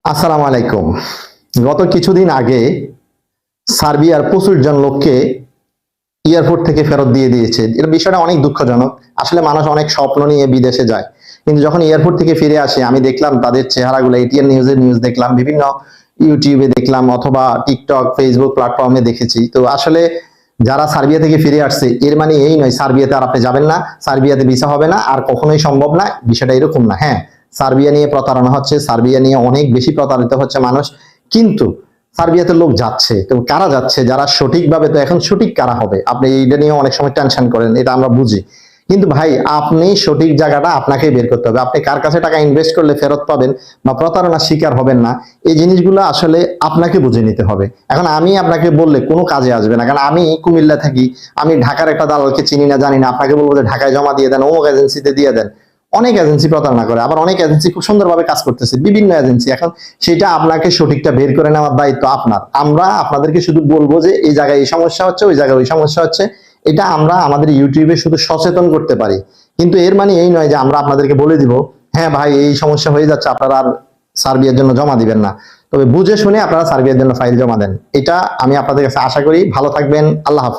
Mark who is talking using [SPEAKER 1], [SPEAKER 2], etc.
[SPEAKER 1] আসসালামু আলাইকুম। গত কিছুদিন আগে সার্বিয়ার প্রচুর জন লোককে এয়ারপোর্ট থেকে ফেরত দিয়ে দিয়েছে। এর বিষয়টা অনেক দুঃখজনক। আসলে মানুষ অনেক স্বপ্ন নিয়ে বিদেশে যায়, কিন্তু যখন এয়ারপোর্ট থেকে ফিরে আসে আমি দেখলাম তাদের চেহারাগুলো, এটিএন নিউজের নিউজ দেখলাম, বিভিন্ন ইউটিউবে দেখলাম, অথবা টিকটক ফেসবুক প্ল্যাটফর্মে দেখেছি। তো আসলে যারা সার্বিয়া থেকে ফিরে আসছে এর মানে এই নয় সার্বিয়াতে আর আপনি যাবেন না, সার্বিয়াতে ভিসা হবে না, আর কখনোই সম্ভব না। বিষয়টা এরকম না। হ্যাঁ, সার্বিয়া নিয়ে প্রতারণা হচ্ছে, সার্বিয়া নিয়ে অনেক বেশি প্রতারিত হচ্ছে মানুষ, কিন্তু সার্বিয়াতে লোক যাচ্ছে। তো কারা যাচ্ছে, যারা সঠিকভাবে, তো এখন সঠিক কারা হবে? আপনি এইটা নিয়ে অনেক সময় টেনশন করেন, এটা আমরা বুঝি, কিন্তু ভাই আপনি সঠিক জায়গাটা আপনাকেই বের করতে হবে। আপনি কার কাছে টাকা ইনভেস্ট করলে ফেরত পাবেন বা প্রতারণার শিকার হবেন না, এই জিনিসগুলো আসলে আপনাকে বুঝে নিতে হবে। এখন আমি আপনাকে বললে কোনো কাজে আসবে না, কারণ আমি কুমিল্লা থাকি, আমি ঢাকার একটা দালালকে চিনি না জানি না, আপনাকে বলবো যে ঢাকায় জমা দিয়ে দেন, অমুক এজেন্সিতে দিয়ে দেন। অনেক এজেন্সি প্রতারণা করে, আবার অনেক এজেন্সি খুব সুন্দরভাবে কাজ করতেছে, বিভিন্ন এজেন্সি। এখন সেটা আপনাকে সঠিকটা বের করে নেওয়ার দায়িত্ব আপনার। আমরা আপনাদেরকে শুধু বলবো যে এই জায়গায় এই সমস্যা হচ্ছে, ওই জায়গায় ওই সমস্যা হচ্ছে। এটা আমরা আমাদের ইউটিউবে শুধু সচেতন করতে পারি, কিন্তু এর মানে এই নয় যে আমরা আপনাদেরকে বলে দিব হ্যাঁ ভাই এই সমস্যা হয়ে যাচ্ছে, আপনারা আর সার্বিয়ার জন্য জমা দিবেন না। তবে বুঝে শুনে আপনারা সার্বিয়ার জন্য ফাইল জমা দেন, এটা আমি আপনাদের কাছে আশা করি। ভালো থাকবেন, আল্লাহ হাফেজ।